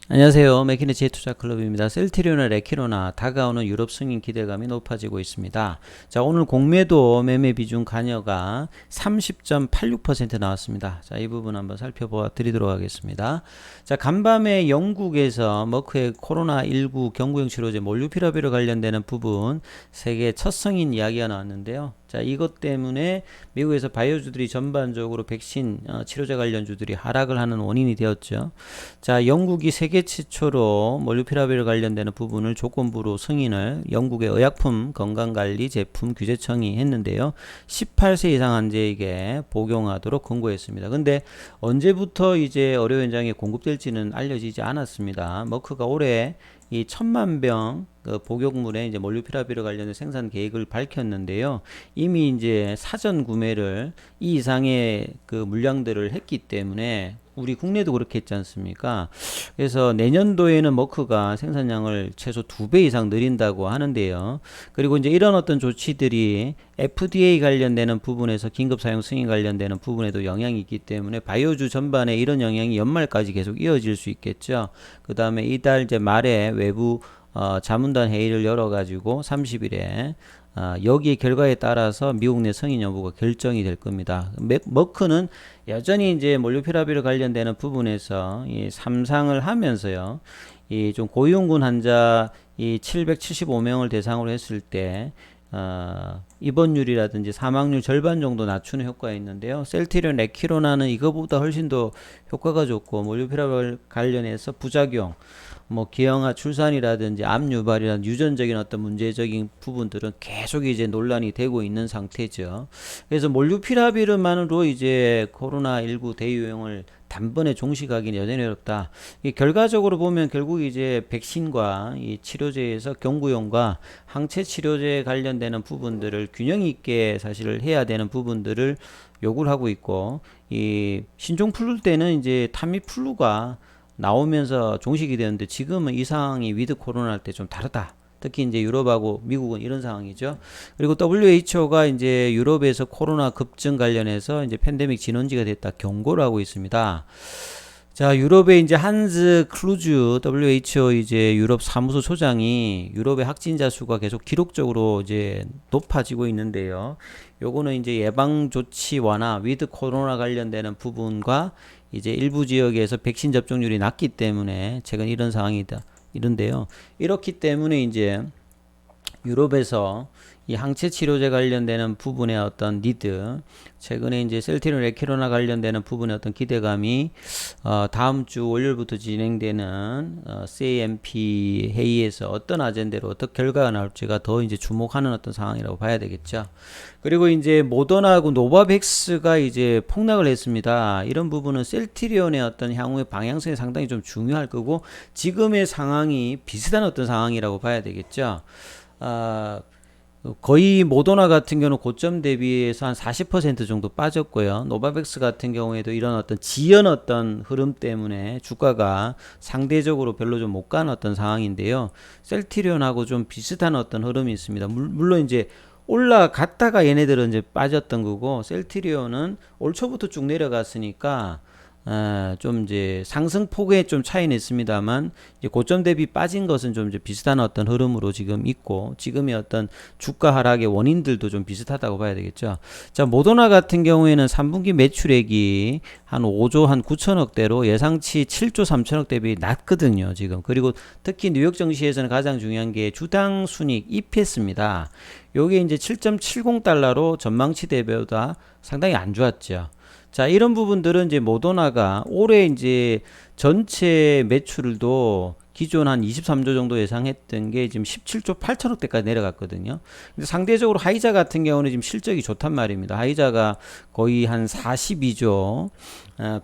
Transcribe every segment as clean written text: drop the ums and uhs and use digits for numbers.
안녕하세요. 맥키네치의 투자클럽입니다. 셀트리온과 레키로나 다가오는 유럽 승인 기대감이 높아지고 있습니다. 자, 오늘 공매도 매매 비중 간여가 30.86% 나왔습니다. 자, 이 부분 한번 살펴봐 드리도록 하겠습니다. 자, 간밤에 영국에서 머크의 코로나19 경구용 치료제 몰누피라비르 관련되는 부분 세계 첫 승인 이야기가 나왔는데요. 자, 이것 때문에 미국에서 바이오주들이 전반적으로 백신 치료제 관련주들이 하락을 하는 원인이 되었죠. 자, 영국이 세계 최초로 몰누피라비르 관련되는 부분을 조건부로 승인을 영국의 의약품 건강관리 제품 규제청이 했는데요. 18세 이상 환자에게 복용하도록 권고했습니다. 근데 언제부터 이제 의료 현장에 공급될지는 알려지지 않았습니다. 머크가 올해 이 1000만 병 복용물에 이제 몰누피라비르 관련된 생산 계획을 밝혔는데요. 이미 이제 사전 구매를 이 이상의 그 물량들을 했기 때문에 우리 국내도 그렇게 했지 않습니까? 그래서 내년도에는 머크가 생산량을 최소 2배 이상 늘린다고 하는데요. 그리고 이제 이런 어떤 조치들이 FDA 관련되는 부분에서 긴급 사용 승인 관련되는 부분에도 영향이 있기 때문에 바이오주 전반에 이런 영향이 연말까지 계속 이어질 수 있겠죠. 그 다음에 이달 이제 말에 외부 자문단 회의를 열어가지고 30일에 여기에 결과에 따라서 미국 내 승인 여부가 결정이 될 겁니다. 머크는 여전히 이제 몰누피라비르 관련되는 부분에서 이 삼상을 하면서요. 이 좀 고위험군 환자 이 775명을 대상으로 했을 때 입원율이라든지 사망률 절반 정도 낮추는 효과가 있는데요. 셀트리온, 레키로나는 이거보다 훨씬 더 효과가 좋고 몰누피라비르 관련해서 부작용 뭐 기형아 출산이라든지 암 유발이라는 유전적인 어떤 문제적인 부분들은 계속 이제 논란이 되고 있는 상태죠. 그래서 몰누피라비르만으로 이제 코로나19 대유행을 단번에 종식하기는 여전히 어렵다. 결과적으로 보면 결국 이제 백신과 이 치료제에서 경구용과 항체 치료제 관련되는 부분들을 균형 있게 사실 해야 되는 부분들을 요구를 하고 있고, 이 신종플루 때는 이제 타미플루가 나오면서 종식이 되는데 지금은 이 상황이 위드 코로나 할 때 좀 다르다. 특히 이제 유럽하고 미국은 이런 상황이죠. 그리고 WHO가 이제 유럽에서 코로나 급증 관련해서 이제 팬데믹 진원지가 됐다 경고를 하고 있습니다. 자, 유럽의 이제 한즈 클루즈 WHO 이제 유럽 사무소 소장이 유럽의 확진자 수가 계속 기록적으로 이제 높아지고 있는데요. 요거는 이제 예방 조치 완화, 위드 코로나 관련되는 부분과 이제 일부 지역에서 백신 접종률이 낮기 때문에 최근 이런 상황이다. 이런데요. 이렇기 때문에 이제 유럽에서 이 항체 치료제 관련되는 부분의 어떤 니드, 최근에 이제 셀트리온 레키로나 관련되는 부분의 어떤 기대감이 다음 주 월요일부터 진행되는 CAMP 회의에서 어떤 아젠다로 어떤 결과가 나올지가 더 이제 주목하는 어떤 상황이라고 봐야 되겠죠. 그리고 이제 모더나하고 노바백스가 이제 폭락을 했습니다. 이런 부분은 셀트리온의 어떤 향후의 방향성이 상당히 좀 중요할 거고, 지금의 상황이 비슷한 어떤 상황이라고 봐야 되겠죠. 거의 모더나 같은 경우는 고점 대비해서 한 40% 정도 빠졌고요. 노바백스 같은 경우에도 이런 어떤 지연 어떤 흐름 때문에 주가가 상대적으로 별로 좀 못 가는 어떤 상황인데요. 셀트리온하고 좀 비슷한 어떤 흐름이 있습니다. 물론 이제 올라갔다가 얘네들은 이제 빠졌던 거고, 셀트리온은 올 초부터 쭉 내려갔으니까 좀 이제 상승폭에 좀 차이는 있습니다만, 이제 고점 대비 빠진 것은 좀 이제 비슷한 어떤 흐름으로 지금 있고, 지금의 어떤 주가 하락의 원인들도 좀 비슷하다고 봐야 되겠죠. 자, 모더나 같은 경우에는 3분기 매출액이 한 5조 한 9천억대로 예상치 7조 3천억 대비 낮거든요, 지금. 그리고 특히 뉴욕 증시에서는 가장 중요한 게 주당 순익 EPS입니다. 요게 이제 7.70달러로 전망치 대비보다 상당히 안 좋았죠. 자, 이런 부분들은 이제 모더나가 올해 이제 전체 매출도 기존 한 23조 정도 예상했던 게 지금 17조 8천억대까지 내려갔거든요. 근데 상대적으로 하이자 같은 경우는 지금 실적이 좋단 말입니다. 하이자가 거의 한 42조,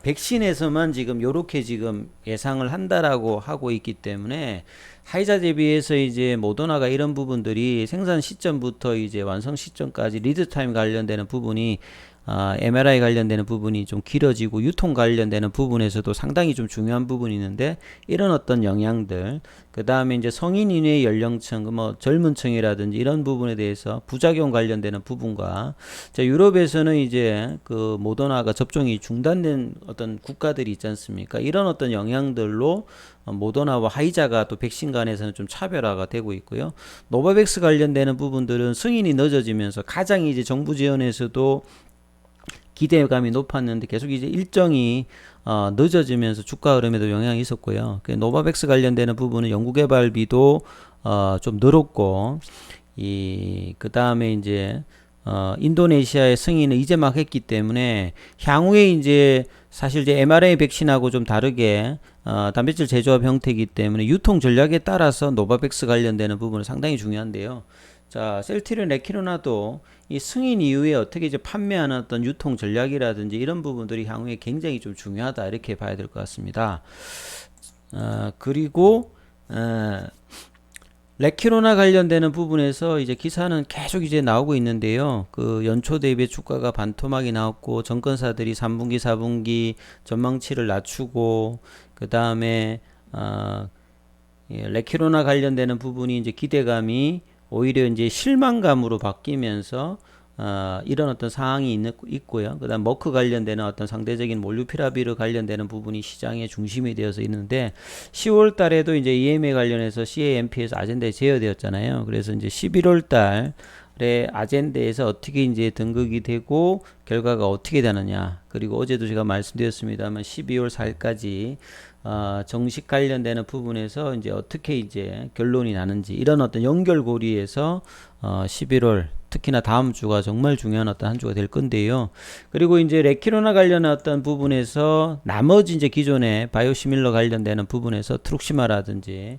백신에서만 지금 요렇게 지금 예상을 한다라고 하고 있기 때문에, 하이자 대비해서 이제 모더나가 이런 부분들이 생산 시점부터 이제 완성 시점까지 리드 타임 관련되는 부분이 MRI 관련되는 부분이 좀 길어지고 유통 관련되는 부분에서도 상당히 좀 중요한 부분이 있는데 이런 어떤 영향들 그 다음에 이제 성인 이내 연령층 뭐 젊은 층이라든지 이런 부분에 대해서 부작용 관련되는 부분과 자, 유럽에서는 이제 그 모더나가 접종이 중단된 어떤 국가들이 있지 않습니까? 이런 어떤 영향들로 모더나와 화이자가 또 백신 간에서는 좀 차별화가 되고 있고요. 노바백스 관련되는 부분들은 승인이 늦어지면서 가장 이제 정부 지원에서도 기대감이 높았는데 계속 이제 일정이 늦어지면서 주가 흐름에도 영향이 있었고요. 노바백스 관련되는 부분은 연구개발비도 좀 늘었고 그 다음에 이제 인도네시아의 승인을 이제 막 했기 때문에 향후에 이제 사실 이제 mRNA 백신하고 좀 다르게 단백질 제조합 형태이기 때문에 유통 전략에 따라서 노바백스 관련되는 부분은 상당히 중요한데요. 자, 셀트리온 레키로나도 이 승인 이후에 어떻게 이제 판매하는 어떤 유통 전략이라든지 이런 부분들이 향후에 굉장히 좀 중요하다 이렇게 봐야 될 것 같습니다. 그리고 레키로나 관련되는 부분에서 이제 기사는 계속 이제 나오고 있는데요. 그 연초 대비 주가가 반토막이 나왔고 정권사들이 3분기, 4분기 전망치를 낮추고 그 다음에 레키로나 관련되는 부분이 이제 기대감이 오히려 이제 실망감으로 바뀌면서 이런 어떤 상황이 있고요. 그 다음 머크 관련되는 어떤 상대적인 몰루피라비르 관련되는 부분이 시장의 중심이 되어서 있는데 10월 달에도 이제 EMA 관련해서 CAMP에서 아젠다에 제어되었잖아요. 그래서 이제 11월 달에 아젠다에서 어떻게 이제 등극이 되고 결과가 어떻게 되느냐. 그리고 어제도 제가 말씀드렸습니다만 12월 4일까지 정식 관련되는 부분에서 이제 어떻게 이제 결론이 나는지 이런 어떤 연결고리에서 11월 특히나 다음 주가 정말 중요한 어떤 한 주가 될 건데요. 그리고 이제 레키로나 관련한 어떤 부분에서 나머지 이제 기존의 바이오시밀러 관련되는 부분에서 트룩시마라든지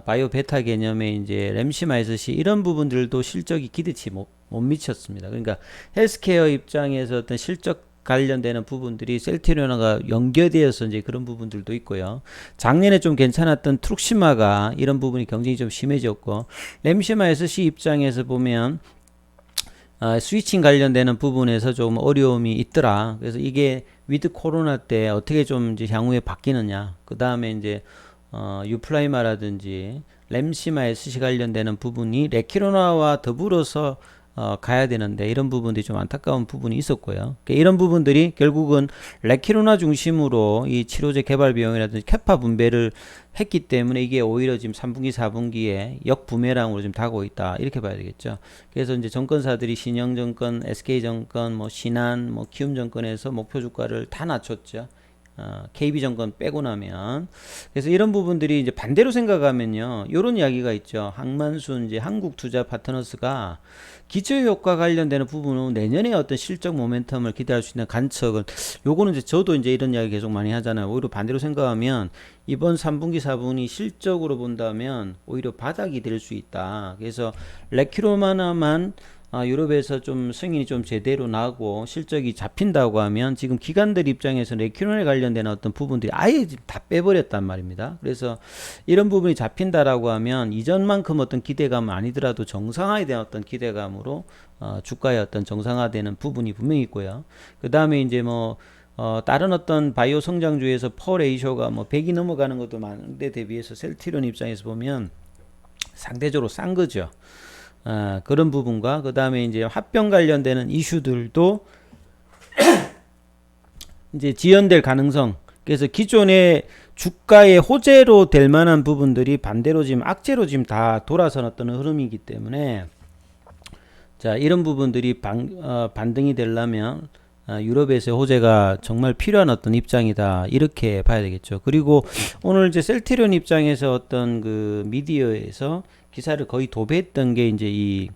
바이오 베타 개념의 이제 램시마이스시 이런 부분들도 실적이 기대치 못 미쳤습니다. 그러니까 헬스케어 입장에서 어떤 실적 관련되는 부분들이 셀트리온과 연계되어서 이제 그런 부분들도 있고요. 작년에 좀 괜찮았던 트룩시마가 이런 부분이 경쟁이 좀 심해졌고 램시마 SC 입장에서 보면 스위칭 관련되는 부분에서 좀 어려움이 있더라. 그래서 이게 위드 코로나 때 어떻게 좀 이제 향후에 바뀌느냐. 그 다음에 이제 유플라이마라든지 램시마 SC 관련되는 부분이 레키로나와 더불어서 가야 되는데 이런 부분들이 좀 안타까운 부분이 있었고요. 이런 부분들이 결국은 레키로나 중심으로 이 치료제 개발 비용이라든지 캐파 분배를 했기 때문에 이게 오히려 지금 3분기, 4분기에 역부메랑으로 지금 다가오고 있다. 이렇게 봐야 되겠죠. 그래서 이제 정권사들이 신영정권, SK정권, 뭐 신한, 뭐 키움정권에서 목표 주가를 다 낮췄죠. KB정권 빼고 나면. 그래서 이런 부분들이 이제 반대로 생각하면요. 요런 이야기가 있죠. 항만순 이제 한국투자 파트너스가 기저효과 관련되는 부분은 내년에 어떤 실적 모멘텀을 기대할 수 있는 관측은 요거는 이제 저도 이제 이런 이야기 계속 많이 하잖아요. 오히려 반대로 생각하면 이번 3분기, 4분기 실적으로 본다면 오히려 바닥이 될 수 있다. 그래서 레키로마나만 유럽에서 좀 승인이 좀 제대로 나고 실적이 잡힌다고 하면 지금 기관들 입장에서 레키론에 관련된 어떤 부분들이 아예 다 빼버렸단 말입니다. 그래서 이런 부분이 잡힌다라고 하면 이전만큼 어떤 기대감은 아니더라도 정상화에 대한 어떤 기대감으로 주가의 어떤 정상화되는 부분이 분명히 있고요. 그 다음에 이제 뭐 다른 어떤 바이오 성장주에서 퍼 레이쇼가 뭐 100이 넘어가는 것도 많은데 대비해서 셀트리온 입장에서 보면 상대적으로 싼 거죠. 그런 부분과 그 다음에 이제 합병 관련되는 이슈들도 이제 지연될 가능성. 그래서 기존의 주가의 호재로 될 만한 부분들이 반대로 지금 악재로 지금 다 돌아선 어떤 흐름이기 때문에 자, 이런 부분들이 반등이 되려면 유럽에서의 호재가 정말 필요한 어떤 입장이다. 이렇게 봐야 되겠죠. 그리고 오늘 이제 셀트리온 입장에서 어떤 그 미디어에서 기사를 거의 도배했던 게 이제 이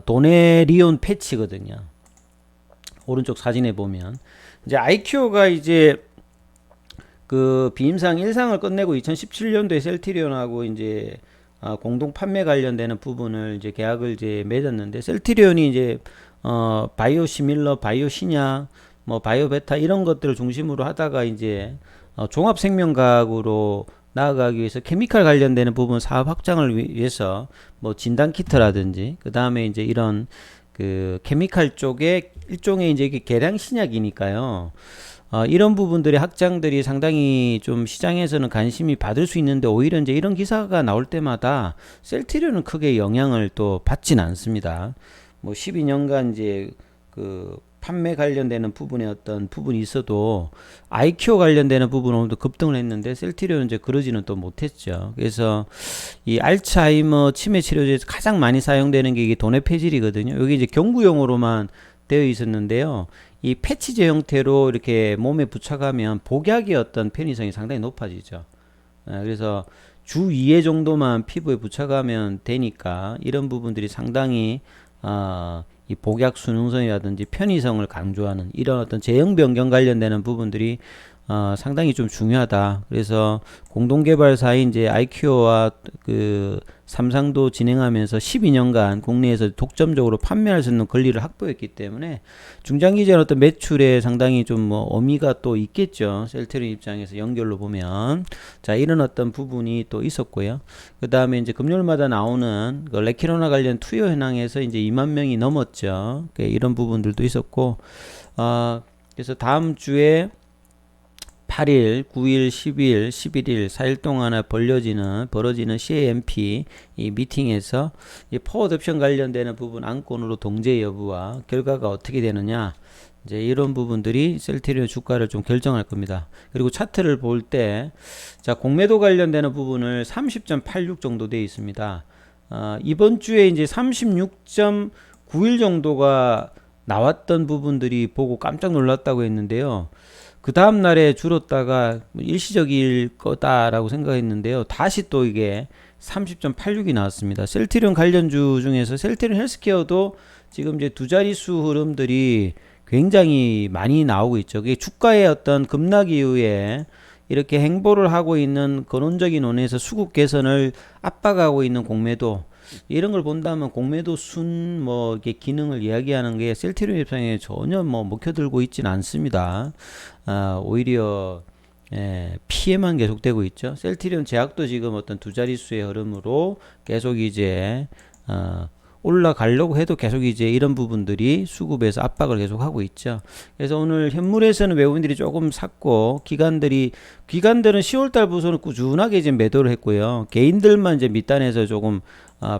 도네리온 패치거든요. 오른쪽 사진에 보면 이제 아이큐가 이제 그 비임상 1상을 끝내고 2017년도에 셀트리온하고 이제 공동 판매 관련되는 부분을 이제 계약을 이제 맺었는데 셀트리온이 이제 바이오 시밀러, 바이오 신약, 뭐 바이오 베타 이런 것들을 중심으로 하다가 이제 종합 생명과학으로 나아가기 위해서 케미칼 관련되는 부분 사업 확장을 위해서 뭐 진단 키트라든지 그 다음에 이제 이런 그 케미칼 쪽에 일종의 이제 이게 계량 신약이니까요. 이런 부분들의 확장들이 상당히 좀 시장에서는 관심이 받을 수 있는데 오히려 이제 이런 기사가 나올 때마다 셀트리온은 크게 영향을 또 받진 않습니다. 뭐 12년간 이제 그 판매 관련되는 부분에 어떤 부분이 있어도 아이큐어 관련되는 부분은 급등을 했는데 셀트리온은 이제 그러지는 또 못했죠. 그래서 이 알츠하이머 치매 치료제에서 가장 많이 사용되는 게 이게 도네 페질이거든요. 여기 이제 경구용으로만 되어 있었는데요. 이 패치제 형태로 이렇게 몸에 붙여가면 복약의 어떤 편의성이 상당히 높아지죠. 그래서 주 2회 정도만 피부에 붙여가면 되니까 이런 부분들이 상당히 이 복약 수능성이라든지 편의성을 강조하는 이런 어떤 제형 변경 관련되는 부분들이 상당히 좀 중요하다. 그래서 공동개발사인 이제 아이큐어와 그 삼상도 진행하면서 12년간 국내에서 독점적으로 판매할 수 있는 권리를 확보했기 때문에 중장기적인 어떤 매출에 상당히 좀 뭐 의미가 또 있겠죠. 셀트리온 입장에서 연결로 보면. 자, 이런 어떤 부분이 또 있었고요. 그 다음에 이제 금요일마다 나오는 그 레키로나 관련 투여 현황에서 이제 2만 명이 넘었죠. 이런 부분들도 있었고, 그래서 다음 주에 8일, 9일, 10일, 11일, 4일 동안 벌어지는 CAMP 이 미팅에서 이 포워드 옵션 관련되는 부분 안건으로 동제 여부와 결과가 어떻게 되느냐, 이제 이런 부분들이 셀트리온 주가를 좀 결정할 겁니다. 그리고 차트를 볼 때, 자, 공매도 관련되는 부분을 30.86 정도 되어 있습니다. 이번 주에 이제 36.91 정도가 나왔던 부분들이 보고 깜짝 놀랐다고 했는데요. 그 다음 날에 줄었다가 일시적일 거다라고 생각했는데요. 다시 또 이게 30.86이 나왔습니다. 셀트리온 관련주 중에서 셀트리온 헬스케어도 지금 이제 두 자릿수 흐름들이 굉장히 많이 나오고 있죠. 그게 주가의 어떤 급락 이후에 이렇게 행보를 하고 있는 근원적인 원에서 수급 개선을 압박하고 있는 공매도, 이런 걸 본다면 공매도 순 뭐 이게 기능을 이야기하는 게 셀트리온 입장에 전혀 뭐 먹혀들고 있지는 않습니다. 오히려 피해만 계속되고 있죠. 셀트리온 제약도 지금 어떤 두 자릿수의 흐름으로 계속 이제 올라가려고 해도 계속 이제 이런 부분들이 수급에서 압박을 계속 하고 있죠. 그래서 오늘 현물에서는 외국인들이 조금 샀고, 기관들은 10월달부터는 꾸준하게 이제 매도를 했고요. 개인들만 이제 밑단에서 조금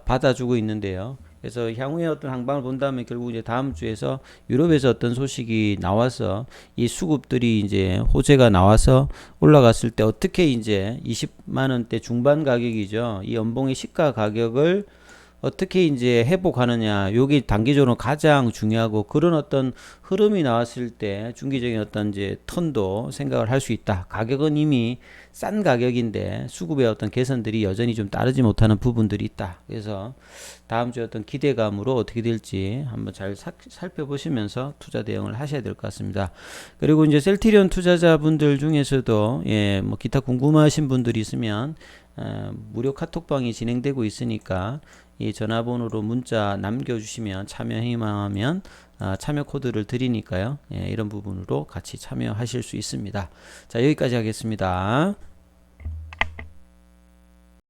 받아주고 있는데요. 그래서 향후에 어떤 항방을 본다면 결국 이제 다음 주에서 유럽에서 어떤 소식이 나와서 이 수급들이 이제 호재가 나와서 올라갔을 때 어떻게 이제 20만 원대 중반 가격이죠. 이 연봉의 시가 가격을 어떻게 이제 회복하느냐, 요게 단기적으로 가장 중요하고, 그런 어떤 흐름이 나왔을 때 중기적인 어떤 이제 턴도 생각을 할 수 있다. 가격은 이미 싼 가격인데 수급의 어떤 개선들이 여전히 좀 따르지 못하는 부분들이 있다. 그래서 다음 주에 어떤 기대감으로 어떻게 될지 한번 잘 살펴보시면서 투자 대응을 하셔야 될 것 같습니다. 그리고 이제 셀트리온 투자자분들 중에서도 뭐 기타 궁금하신 분들이 있으면 무료 카톡방이 진행되고 있으니까 이 전화번호로 문자 남겨주시면, 참여 희망하면 참여 코드를 드리니까요. 이런 부분으로 같이 참여하실 수 있습니다. 자, 여기까지 하겠습니다.